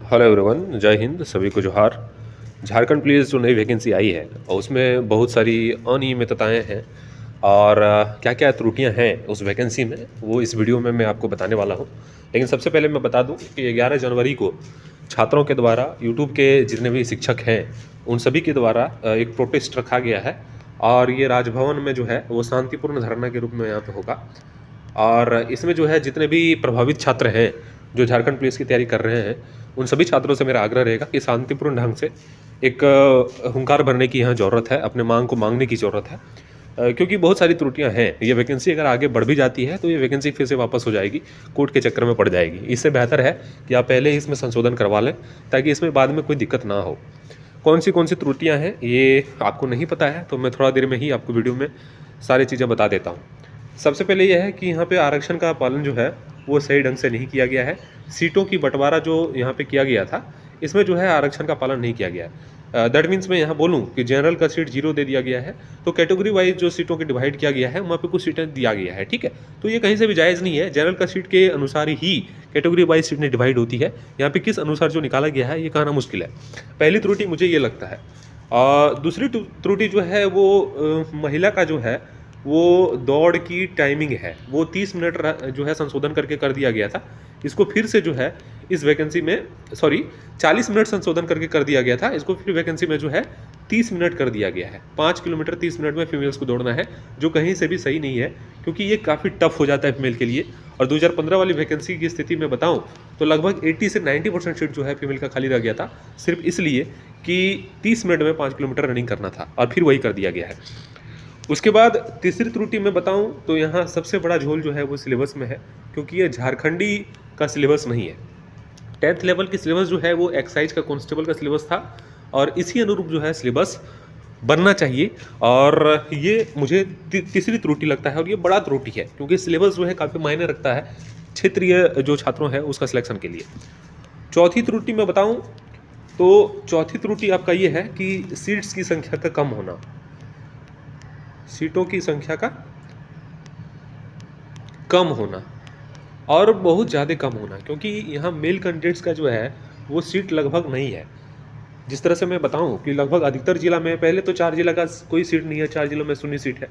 Hello everyone, जय हिंद। सभी को जोहार। झारखंड पुलिस जो नई वैकेंसी आई है और उसमें बहुत सारी अनियमितताएं हैं और क्या क्या त्रुटियां हैं उस वैकेंसी में, वो इस वीडियो में मैं आपको बताने वाला हूं। लेकिन सबसे पहले मैं बता दूं कि 11 जनवरी को छात्रों के द्वारा यूट्यूब के जितने भी शिक्षक हैं उन सभी के द्वारा एक प्रोटेस्ट रखा गया है और ये राजभवन में जो है वो शांतिपूर्ण धरना के रूप में यहाँ पे होगा। और इसमें जो है जितने भी प्रभावित छात्र हैं जो झारखंड पुलिस की तैयारी कर रहे हैं उन सभी छात्रों से मेरा आग्रह रहेगा कि शांतिपूर्ण ढंग से एक हुंकार भरने की यहाँ ज़रूरत है, अपने मांग को मांगने की ज़रूरत है। क्योंकि बहुत सारी त्रुटियां हैं। ये वैकेंसी अगर आगे बढ़ भी जाती है तो ये वैकेंसी फिर से वापस हो जाएगी, कोर्ट के चक्कर में पड़ जाएगी। इससे बेहतर है कि आप पहले ही इसमें संशोधन करवा लें ताकि इसमें बाद में कोई दिक्कत ना हो। कौन सी त्रुटियां हैं ये आपको नहीं पता है तो मैं थोड़ा देर में ही आपको वीडियो में सारी चीज़ें बता देता हूँ। सबसे पहले यह है कि यहाँ पे आरक्षण का पालन जो है वो सही ढंग से नहीं किया गया है। सीटों की बंटवारा जो यहाँ पे किया गया था इसमें जो है आरक्षण का पालन नहीं किया गया है। दैट मीन्स मैं यहाँ बोलूँ कि जनरल का सीट 0 दे दिया गया है, तो कैटेगरी वाइज जो सीटों की डिवाइड किया गया है वहाँ पे कुछ सीटें दिया गया है, ठीक है। तो ये कहीं से भी जायज़ नहीं है। जनरल का सीट के अनुसार ही कैटेगरी वाइज सीटें डिवाइड होती है। यहाँ पे किस अनुसार जो निकाला गया है ये कहना मुश्किल है। पहली त्रुटि मुझे ये लगता है। और दूसरी त्रुटि जो है वो महिला का जो है वो दौड़ की टाइमिंग है वो 30 मिनट जो है संशोधन करके कर दिया गया था। इसको फिर से जो है इस वैकेंसी में 40 मिनट संशोधन करके कर दिया गया था। इसको फिर वैकेंसी में जो है 30 मिनट कर दिया गया है। 5 किलोमीटर 30 मिनट में फीमेल्स को दौड़ना है, जो कहीं से भी सही नहीं है क्योंकि ये काफ़ी टफ हो जाता है फीमेल के लिए। और 2015 वाली वैकेंसी की स्थिति में बताऊं तो लगभग 80 से 90% सीट जो है फीमेल का खाली रह गया था, सिर्फ इसलिए कि 30 मिनट में 5 किलोमीटर रनिंग करना था और फिर वही कर दिया गया है। उसके बाद तीसरी त्रुटि मैं बताऊं तो यहाँ सबसे बड़ा झोल जो है वो सिलेबस में है, क्योंकि ये झारखंडी का सिलेबस नहीं है। 10th लेवल की सिलेबस जो है वो एक्साइज का कांस्टेबल का सिलेबस था और इसी अनुरूप जो है सिलेबस बनना चाहिए। और ये मुझे तीसरी त्रुटि लगता है और ये बड़ा त्रुटि है क्योंकि सिलेबस जो है काफ़ी मायने रखता है क्षेत्रीय जो छात्रों है उसका सिलेक्शन के लिए। चौथी त्रुटि मैं बताऊँ तो चौथी त्रुटि आपका ये है कि सीट्स की संख्या का कम होना, सीटों की संख्या का कम होना और बहुत ज़्यादा कम होना, क्योंकि यहाँ मेल कैंडिडेट्स का जो है वो सीट लगभग नहीं है। जिस तरह से मैं बताऊँ कि लगभग अधिकतर जिला में पहले तो 4 जिला का कोई सीट नहीं है, 4 जिलों में 0 सीट है।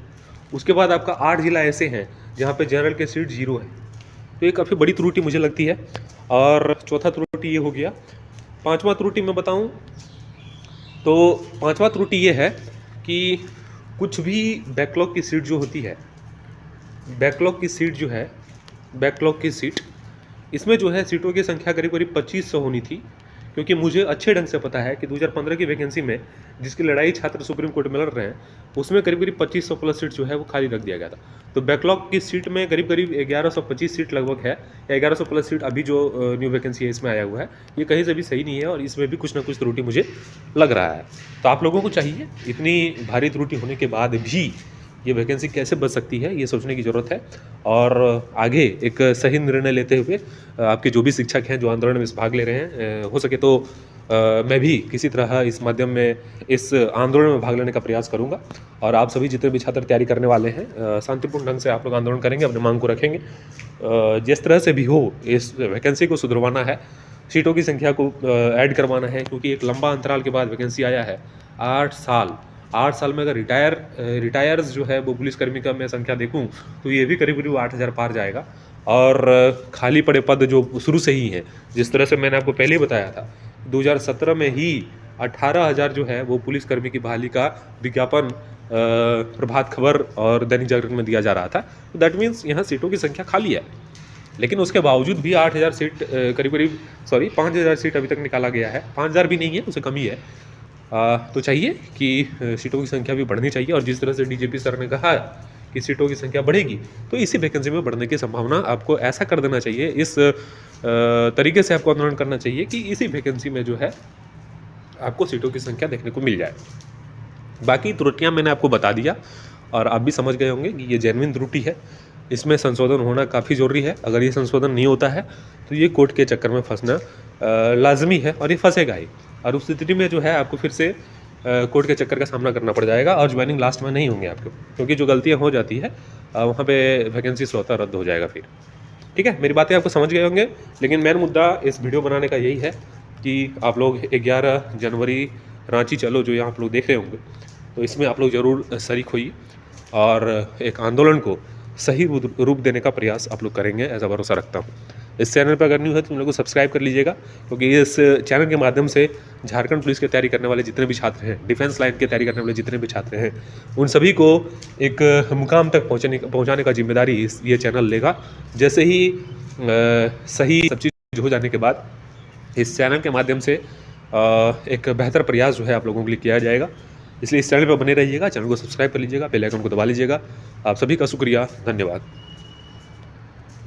उसके बाद आपका 8 जिला ऐसे हैं जहाँ पे जनरल के सीट 0 है। तो ये काफ़ी बड़ी त्रुटि मुझे लगती है। और चौथा त्रुटि ये हो गया। पाँचवा त्रुटि मैं बताऊँ तो पाँचवा त्रुटि ये है कि कुछ भी बैकलॉग की सीट जो होती है, बैकलॉग की सीट जो है, बैकलॉग की सीट इसमें जो है सीटों की संख्या करीब करीब 2500 होनी थी। क्योंकि मुझे अच्छे ढंग से पता है कि 2015 की वैकेंसी में जिसकी लड़ाई छात्र सुप्रीम कोर्ट में लड़ रहे हैं उसमें करीब करीब 2500 प्लस सीट जो है वो खाली रख दिया गया था। तो बैकलॉग की सीट में करीब करीब 1125 सीट लगभग है, या 1100 प्लस सीट अभी जो न्यू वैकेंसी है इसमें आया हुआ है। ये कहीं से भी सही नहीं है और इसमें भी कुछ ना कुछ त्रुटि मुझे लग रहा है। तो आप लोगों को चाहिए इतनी भारी त्रुटि होने के बाद भी ये वैकेंसी कैसे बच सकती है ये सोचने की ज़रूरत है और आगे एक सही निर्णय लेते हुए आपके जो भी शिक्षक हैं जो आंदोलन में भाग ले रहे हैं, हो सके तो मैं भी किसी तरह इस माध्यम में इस आंदोलन में भाग लेने का प्रयास करूंगा। और आप सभी जितने भी छात्र तैयारी करने वाले हैं शांतिपूर्ण ढंग से आप लोग आंदोलन करेंगे, अपने मांग को रखेंगे। जिस तरह से भी हो इस वैकेंसी को सुधरवाना है, सीटों की संख्या को ऐड करवाना है, क्योंकि एक लंबा अंतराल के बाद वैकेंसी आया है। 8 साल में अगर रिटायर्स जो है वो पुलिसकर्मी का मैं संख्या देखूं तो ये भी करीब करीब 8000 पार जाएगा। और खाली पड़े पद जो शुरू से ही हैं, जिस तरह से मैंने आपको पहले ही बताया था 2017 में ही 18,000 जो है वो पुलिसकर्मी की बहाली का विज्ञापन प्रभात खबर और दैनिक जागरण में दिया जा रहा था। तो दैट मीन्स यहाँ सीटों की संख्या खाली है, लेकिन उसके बावजूद भी 8000 सीट करीब करीब 5000 सीट अभी तक निकाला गया है। 5000 भी नहीं है, उससे कम ही है। तो चाहिए कि सीटों की संख्या भी बढ़नी चाहिए। और जिस तरह से डीजीपी सर ने कहा कि सीटों की संख्या बढ़ेगी तो इसी वैकेंसी में बढ़ने की संभावना आपको ऐसा कर देना चाहिए, इस तरीके से आपको आंदोलन करना चाहिए कि इसी वैकेंसी में जो है आपको सीटों की संख्या देखने को मिल जाए। बाकी त्रुटियां मैंने आपको बता दिया और आप भी समझ गए होंगे कि ये जेन्युइन त्रुटि है, इसमें संशोधन होना काफ़ी ज़रूरी है। अगर ये संशोधन नहीं होता है तो ये कोर्ट के चक्कर में फंसना लाजमी है और ये फंसेगा ही। और उस स्थिति में जो है आपको फिर से कोर्ट के चक्कर का सामना करना पड़ जाएगा और ज्वाइनिंग लास्ट में नहीं होंगे आपको, क्योंकि जो गलतियाँ हो जाती है वहाँ पे वैकेंसी स्वतः रद्द हो जाएगा फिर। ठीक है, मेरी बातें आपको समझ गए होंगे। लेकिन मेन मुद्दा इस वीडियो बनाने का यही है कि आप लोग 11 जनवरी रांची चलो जो यहाँ आप लोग देख रहे होंगे, तो इसमें आप लोग ज़रूर शरीक होइए और एक आंदोलन को सही रूप देने का प्रयास आप लोग करेंगे, ऐसा भरोसा रखता हूँ। इस चैनल पर अगर न्यू है तो तुम लोग को सब्सक्राइब कर लीजिएगा, क्योंकि इस चैनल के माध्यम से झारखंड पुलिस की तैयारी करने वाले जितने भी छात्र हैं, डिफेंस लाइन की तैयारी करने वाले जितने भी छात्र हैं, उन सभी को एक मुकाम तक पहुँचाने का जिम्मेदारी ये चैनल लेगा। जैसे ही सही सब चीज़ हो जाने के बाद इस चैनल के माध्यम से एक बेहतर प्रयास जो है आप लोगों के लिए किया जाएगा। इसलिए इस चैनल पर बने रहिएगा, चैनल को सब्सक्राइब कर लीजिएगा, बेल आइकन को दबा लीजिएगा। आप सभी का शुक्रिया, धन्यवाद।